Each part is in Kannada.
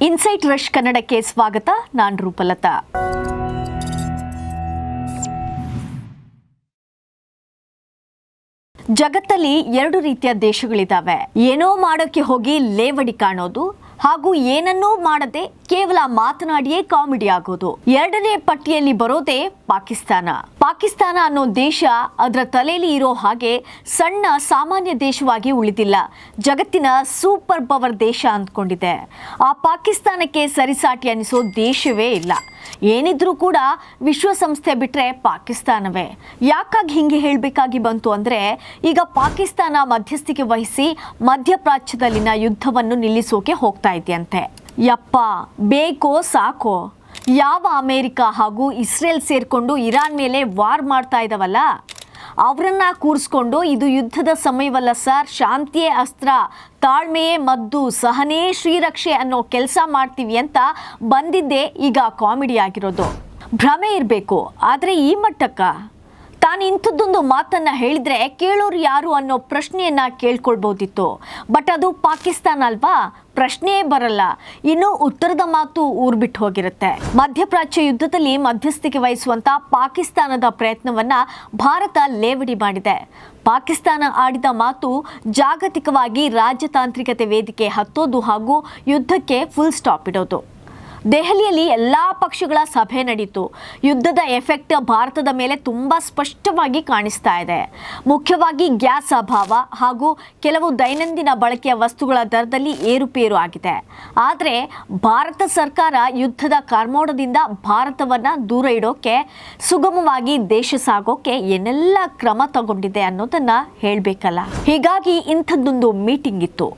ಇನ್ಸೈಟ್ ರಶ್ ಕನ್ನಡಕ್ಕೆ ಸ್ವಾಗತ. ನಾನು ರೂಪಲತಾ. ಜಗತ್ತಲ್ಲಿ ಎರಡು ರೀತಿಯ ದೇಶಗಳಿದ್ದಾವೆ. ಏನೋ ಮಾಡೋಕೆ ಹೋಗಿ ಲೇವಡಿ ಕಾಣೋದು ಹಾಗೂ ಏನನ್ನೂ ಮಾಡದೆ ಕೇವಲ ಮಾತನಾಡಿಯೇ ಕಾಮಿಡಿ ಆಗೋದು. ಎರಡನೇ ಪಟ್ಟಿಯಲ್ಲಿ ಬರೋದೇ ಪಾಕಿಸ್ತಾನ. ಪಾಕಿಸ್ತಾನ ಅನ್ನೋ ದೇಶ ಅದರ ತಲೆಯಲ್ಲಿ ಇರೋ ಹಾಗೆ ಸಣ್ಣ ಸಾಮಾನ್ಯ ದೇಶವಾಗಿ ಉಳಿದಿಲ್ಲ. ಜಗತ್ತಿನ ಸೂಪರ್ ಪವರ್ ದೇಶ ಅಂದ್ಕೊಂಡಿದೆ. ಆ ಪಾಕಿಸ್ತಾನಕ್ಕೆ ಸರಿಸಾಟಿ ಅನಿಸೋ ದೇಶವೇ ಇಲ್ಲ. ಏನಿದ್ರೂ ಕೂಡ ವಿಶ್ವಸಂಸ್ಥೆ ಬಿಟ್ಟರೆ ಪಾಕಿಸ್ತಾನವೇ. ಯಾಕಾಗಿ ಹಿಂಗೆ ಹೇಳಬೇಕಾಗಿ ಬಂತು ಅಂದರೆ, ಈಗ ಪಾಕಿಸ್ತಾನ ಮಧ್ಯಸ್ಥಿಕೆ ವಹಿಸಿ ಮಧ್ಯಪ್ರಾಚ್ಯದಲ್ಲಿನ ಯುದ್ಧವನ್ನು ನಿಲ್ಲಿಸೋಕೆ ಹೋಗ್ತಾ ಇದೆಯಂತೆ. ಯಪ್ಪ, ಬೇಕೋ ಸಾಕೋ? ಯಾವ ಅಮೆರಿಕ ಹಾಗೂ ಇಸ್ರೇಲ್ ಸೇರಿಕೊಂಡು ಇರಾನ್ ಮೇಲೆ ವಾರ್ ಮಾಡ್ತಾ ಇದ್ದಾವಲ್ಲ, ಅವರನ್ನ ಕೂರಿಸ್ಕೊಂಡು ಇದು ಯುದ್ಧದ ಸಮಯವಲ್ಲ ಸರ್, ಶಾಂತಿಯೇ ಅಸ್ತ್ರ, ತಾಳ್ಮೆಯೇ ಮದ್ದು, ಸಹನೆ ಶ್ರೀರಕ್ಷೆ ಅನ್ನೋ ಕೆಲಸ ಮಾಡ್ತೀವಿ ಅಂತ ಬಂದಿದ್ದೇ ಈಗ ಕಾಮಿಡಿ ಆಗಿರೋದು. ಭ್ರಮೆ ಇರಬೇಕು, ಆದರೆ ಈ ಮಟ್ಟಕ್ಕ ತಾನು ಇಂಥದ್ದೊಂದು ಮಾತನ್ನು ಹೇಳಿದರೆ ಕೇಳೋರು ಯಾರು ಅನ್ನೋ ಪ್ರಶ್ನೆಯನ್ನು ಕೇಳ್ಕೊಳ್ಬೋದಿತ್ತು. ಬಟ್ ಅದು ಪಾಕಿಸ್ತಾನ ಅಲ್ವಾ, ಪ್ರಶ್ನೆಯೇ ಬರಲ್ಲ. ಇನ್ನು ಉತ್ತರದ ಮಾತು ಊರ್ಬಿಟ್ಟು ಹೋಗಿರುತ್ತೆ. ಮಧ್ಯಪ್ರಾಚ್ಯ ಯುದ್ಧದಲ್ಲಿ ಮಧ್ಯಸ್ಥಿಕೆ ವಹಿಸುವಂಥ ಪಾಕಿಸ್ತಾನದ ಪ್ರಯತ್ನವನ್ನು ಭಾರತ ಲೇವಡಿ ಮಾಡಿದೆ. ಪಾಕಿಸ್ತಾನ ಆಡಿದ ಮಾತು ಜಾಗತಿಕವಾಗಿ ರಾಜತಾಂತ್ರಿಕತೆ ವೇದಿಕೆ ಹತ್ತೋದು ಹಾಗೂ ಯುದ್ಧಕ್ಕೆ ಫುಲ್ ಸ್ಟಾಪ್ ಇಡೋದು. ದೆಹಲಿಯಲ್ಲಿ ಎಲ್ಲ ಪಕ್ಷಗಳ ಸಭೆ ನಡೀತು. ಯುದ್ಧದ ಎಫೆಕ್ಟ್ ಭಾರತದ ಮೇಲೆ ತುಂಬ ಸ್ಪಷ್ಟವಾಗಿ ಕಾಣಿಸ್ತಾ ಇದೆ. ಮುಖ್ಯವಾಗಿ ಗ್ಯಾಸ್ ಅಭಾವ ಹಾಗೂ ಕೆಲವು ದೈನಂದಿನ ಬಳಕೆಯ ವಸ್ತುಗಳ ದರದಲ್ಲಿ ಏರುಪೇರು ಆಗಿದೆ. ಆದರೆ ಭಾರತ ಸರ್ಕಾರ ಯುದ್ಧದ ಕಾರ್ಮೋಡದಿಂದ ಭಾರತವನ್ನು ದೂರ ಇಡೋಕೆ, ಸುಗಮವಾಗಿ ದೇಶ ಸಾಗೋಕೆ ಏನೆಲ್ಲ ಕ್ರಮ ತಗೊಂಡಿದೆ ಅನ್ನೋದನ್ನು ಹೇಳಬೇಕಲ್ಲ. ಹೀಗಾಗಿ ಇಂಥದ್ದೊಂದು ಮೀಟಿಂಗ್ ಇತ್ತು.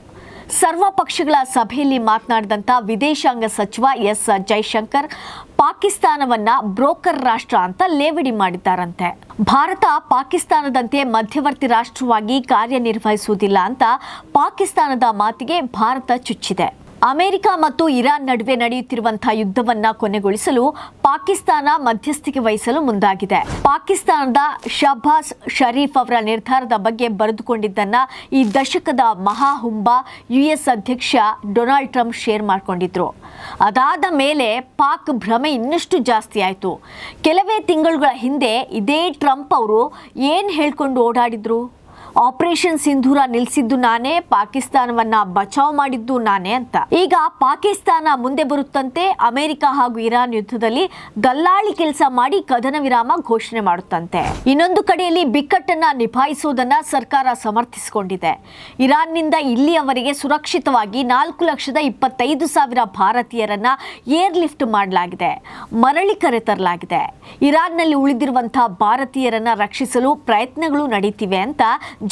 ಸರ್ವ ಪಕ್ಷಗಳ ಸಭೆಯಲ್ಲಿ ಮಾತನಾಡಿದಂಥ ವಿದೇಶಾಂಗ ಸಚಿವ ಎಸ್ ಜೈಶಂಕರ್ ಪಾಕಿಸ್ತಾನವನ್ನ ಬ್ರೋಕರ್ ರಾಷ್ಟ್ರ ಅಂತ ಲೇವಡಿ ಮಾಡಿದ್ದಾರಂತೆ. ಭಾರತ ಪಾಕಿಸ್ತಾನದಂತೆ ಮಧ್ಯವರ್ತಿ ರಾಷ್ಟ್ರವಾಗಿ ಕಾರ್ಯನಿರ್ವಹಿಸುವುದಿಲ್ಲ ಅಂತ ಪಾಕಿಸ್ತಾನದ ಮಾತಿಗೆ ಭಾರತ ಚುಚ್ಚಿದೆ. ಅಮೆರಿಕ ಮತ್ತು ಇರಾನ್ ನಡುವೆ ನಡೆಯುತ್ತಿರುವಂತಹ ಯುದ್ಧವನ್ನ ಕೊನೆಗೊಳಿಸಲು ಪಾಕಿಸ್ತಾನ ಮಧ್ಯಸ್ಥಿಕೆ ವಹಿಸಲು ಮುಂದಾಗಿದೆ. ಪಾಕಿಸ್ತಾನದ ಶಹಬಾಜ್ ಶರೀಫ್ ಅವರ ನಿರ್ಧಾರದ ಬಗ್ಗೆ ಬರೆದುಕೊಂಡಿದ್ದನ್ನ ಈ ದಶಕದ ಮಹಾಹುಂಬ US ಅಧ್ಯಕ್ಷ ಡೊನಾಲ್ಡ್ ಟ್ರಂಪ್ ಶೇರ್ ಮಾಡಿಕೊಂಡಿದ್ರು. ಅದಾದ ಮೇಲೆ ಪಾಕ್ ಭ್ರಮೆ ಇನ್ನಷ್ಟು ಜಾಸ್ತಿ ಆಯಿತು. ಕೆಲವೇ ತಿಂಗಳುಗಳ ಹಿಂದೆ ಇದೇ ಟ್ರಂಪ್ ಅವರು ಏನು ಹೇಳ್ಕೊಂಡು ಓಡಾಡಿದ್ರು? ಆಪರೇಷನ್ ಸಿಂಧೂರ ನಿಲ್ಲಿಸಿದ್ದು ನಾನೇ, ಪಾಕಿಸ್ತಾನವನ್ನ ಬಚಾವ್ ಮಾಡಿದ್ದು ನಾನೇ ಅಂತ. ಈಗ ಪಾಕಿಸ್ತಾನ ಮುಂದೆ ಬರುತ್ತಂತೆ ಅಮೆರಿಕ ಹಾಗೂ ಇರಾನ್ ಯುದ್ಧದಲ್ಲಿ ದಲ್ಲಾಳಿ ಕೆಲಸ ಮಾಡಿ ಕದನ ವಿರಾಮ ಘೋಷಣೆ ಮಾಡುತ್ತಂತೆ. ಇನ್ನೊಂದು ಕಡೆಯಲ್ಲಿ ಬಿಕ್ಕಟ್ಟನ್ನ ನಿಭಾಯಿಸುವುದನ್ನ ಸರ್ಕಾರ ಸಮರ್ಥಿಸಿಕೊಂಡಿದೆ. ಇರಾನ್ನಿಂದ ಇಲ್ಲಿಯವರೆಗೆ ಸುರಕ್ಷಿತವಾಗಿ 4,25,000 ಭಾರತೀಯರನ್ನ ಏರ್ ಲಿಫ್ಟ್ ಮಾಡಲಾಗಿದೆ, ಮರಳಿ ಕರೆತರಲಾಗಿದೆ. ಇರಾನ್ನಲ್ಲಿ ಉಳಿದಿರುವಂತಹ ಭಾರತೀಯರನ್ನ ರಕ್ಷಿಸಲು ಪ್ರಯತ್ನಗಳು ನಡೀತಿವೆ ಅಂತ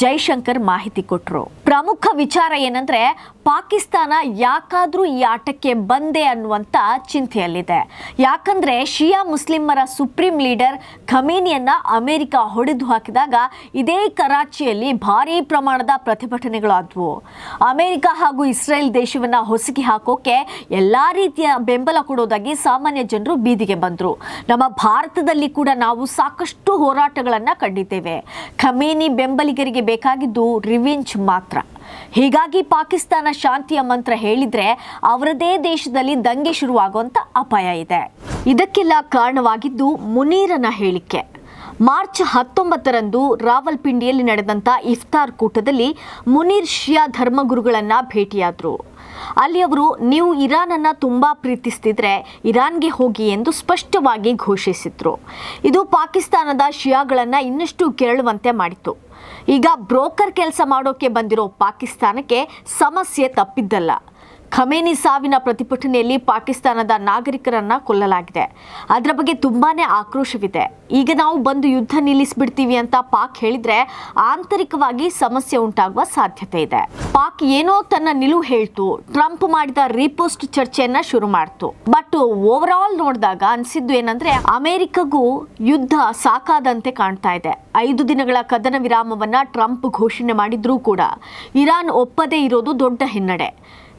ಜೈಶಂಕರ್ ಮಾಹಿತಿ ಕೊಟ್ಟರು. ಪ್ರಮುಖ ವಿಚಾರ ಏನಂದ್ರೆ, ಪಾಕಿಸ್ತಾನ ಯಾಕಾದ್ರೂ ಈ ಆಟಕ್ಕೆ ಬಂದೆ ಅನ್ನುವಂತ ಚಿಂತೆಯಲ್ಲಿದೆ. ಯಾಕಂದ್ರೆ ಶಿಯಾ ಮುಸ್ಲಿಮರ ಸುಪ್ರೀಂ ಲೀಡರ್ ಖಮೇನಿಯನ್ನ ಅಮೆರಿಕ ಹೊಡೆದು ಹಾಕಿದಾಗ ಇದೇ ಕರಾಚಿಯಲ್ಲಿ ಭಾರೀ ಪ್ರಮಾಣದ ಪ್ರತಿಭಟನೆಗಳಾದವು. ಅಮೆರಿಕ ಹಾಗೂ ಇಸ್ರೇಲ್ ದೇಶವನ್ನ ಹೊಸಕಿ ಹಾಕೋಕೆ ಎಲ್ಲಾ ರೀತಿಯ ಬೆಂಬಲ ಕೊಡೋದಾಗಿ ಸಾಮಾನ್ಯ ಜನರು ಬೀದಿಗೆ ಬಂದ್ರು. ನಮ್ಮ ಭಾರತದಲ್ಲಿ ಕೂಡ ನಾವು ಸಾಕಷ್ಟು ಹೋರಾಟಗಳನ್ನ ಕಂಡಿದ್ದೇವೆ. ಖಮೇನಿ ಬೆಂಬಲಿಗರಿಗೆ ಬೇಕಾಗಿದ್ದು ರಿವೆಂಜ್ ಮಾತ್ರ. ಹೀಗಾಗಿ ಪಾಕಿಸ್ತಾನ ಶಾಂತಿಯ ಮಂತ್ರ ಹೇಳಿದ್ರೆ ಅವರದೇ ದೇಶದಲ್ಲಿ ದಂಗೆ ಶುರುವಾಗುವಂತ ಅಪಾಯ ಇದೆ. ಇದಕ್ಕೆಲ್ಲ ಕಾರಣವಾಗಿದ್ದು ಮುನೀರನ ಹೇಳಿಕೆ. ಮಾರ್ಚ್ 19ರಂದು ರಾವಲ್ಪಿಂಡಿಯಲ್ಲಿ ನಡೆದಂತ ಇಫ್ತಾರ್ ಕೂಟದಲ್ಲಿ ಮುನೀರ್ ಶಿಯಾ ಧರ್ಮಗುರುಗಳನ್ನ ಭೇಟಿಯಾದ್ರು. ಅಲ್ಲಿ ಅವರು, ನೀವು ಇರಾನನ್ನು ತುಂಬ ಪ್ರೀತಿಸ್ತಿದ್ರೆ ಇರಾನ್ಗೆ ಹೋಗಿ ಎಂದು ಸ್ಪಷ್ಟವಾಗಿ ಘೋಷಿಸಿದ್ರು. ಇದು ಪಾಕಿಸ್ತಾನದ ಶಿಯಾಗಳನ್ನು ಇನ್ನಷ್ಟು ಕೆರಳುವಂತೆ ಮಾಡಿತು. ಈಗ ಬ್ರೋಕರ್ ಕೆಲಸ ಮಾಡೋಕೆ ಬಂದಿರೋ ಪಾಕಿಸ್ತಾನಕ್ಕೆ ಸಮಸ್ಯೆ ತಪ್ಪಿದ್ದಲ್ಲ. ಖಮೇನಿ ಸಾವಿನ ಪ್ರತಿಭಟನೆಯಲ್ಲಿ ಪಾಕಿಸ್ತಾನದ ನಾಗರಿಕರನ್ನ ಕೊಲ್ಲಲಾಗಿದೆ. ಅದರ ಬಗ್ಗೆ ತುಂಬಾನೇ ಆಕ್ರೋಶವಿದೆ. ಈಗ ನಾವು ಬಂದು ಯುದ್ಧ ನಿಲ್ಲಿಸ್ಬಿಡ್ತೀವಿ ಅಂತ ಪಾಕ್ ಹೇಳಿದ್ರೆ ಆಂತರಿಕವಾಗಿ ಸಮಸ್ಯೆ ಉಂಟಾಗುವ ಸಾಧ್ಯತೆ ಇದೆ. ಪಾಕ್ ಏನೋ ತನ್ನ ನಿಲುವು ಹೇಳ್ತು, ಟ್ರಂಪ್ ಮಾಡಿದ ರೀಪೋಸ್ಟ್ ಚರ್ಚೆಯನ್ನ ಶುರು ಮಾಡ್ತು. ಬಟ್ ಓವರ್ ಆಲ್ ನೋಡಿದಾಗ ಅನ್ಸಿದ್ದು ಏನಂದ್ರೆ, ಅಮೆರಿಕಗೂ ಯುದ್ಧ ಸಾಕಾದಂತೆ ಕಾಣ್ತಾ ಇದೆ. 5 ದಿನಗಳ ಕದನ ವಿರಾಮವನ್ನ ಟ್ರಂಪ್ ಘೋಷಣೆ ಮಾಡಿದ್ರೂ ಕೂಡ ಇರಾನ್ ಒಪ್ಪದೇ ಇರೋದು ದೊಡ್ಡ ಹಿನ್ನಡೆ.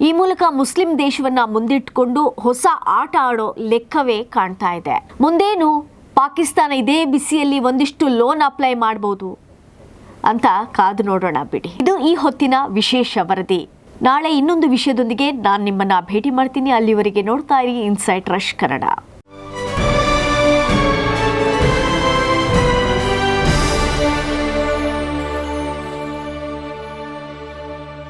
ಈ ಮೂಲಕ ಮುಸ್ಲಿಂ ದೇಶವನ್ನ ಮುಂದಿಟ್ಟುಕೊಂಡು ಹೊಸ ಆಟ ಆಡೋ ಲೆಕ್ಕವೇ ಕಾಣ್ತಾ ಇದೆ. ಮುಂದೇನು ಪಾಕಿಸ್ತಾನ ಇದೇ ಬಿಸಿಯಲ್ಲಿ ಒಂದಿಷ್ಟು ಲೋನ್ ಅಪ್ಲೈ ಮಾಡಬಹುದು ಅಂತ ಕಾದು ನೋಡೋಣ ಬಿಡಿ. ಇದು ಈ ಹೊತ್ತಿನ ವಿಶೇಷ ವರದಿ. ನಾಳೆ ಇನ್ನೊಂದು ವಿಷಯದೊಂದಿಗೆ ನಾನು ನಿಮ್ಮನ್ನ ಭೇಟಿ ಮಾಡ್ತೀನಿ. ಅಲ್ಲಿವರೆಗೆ ನೋಡ್ತಾ ಇರಿ ಇನ್ಸೈಟ್ ರಶ್ ಕನ್ನಡ.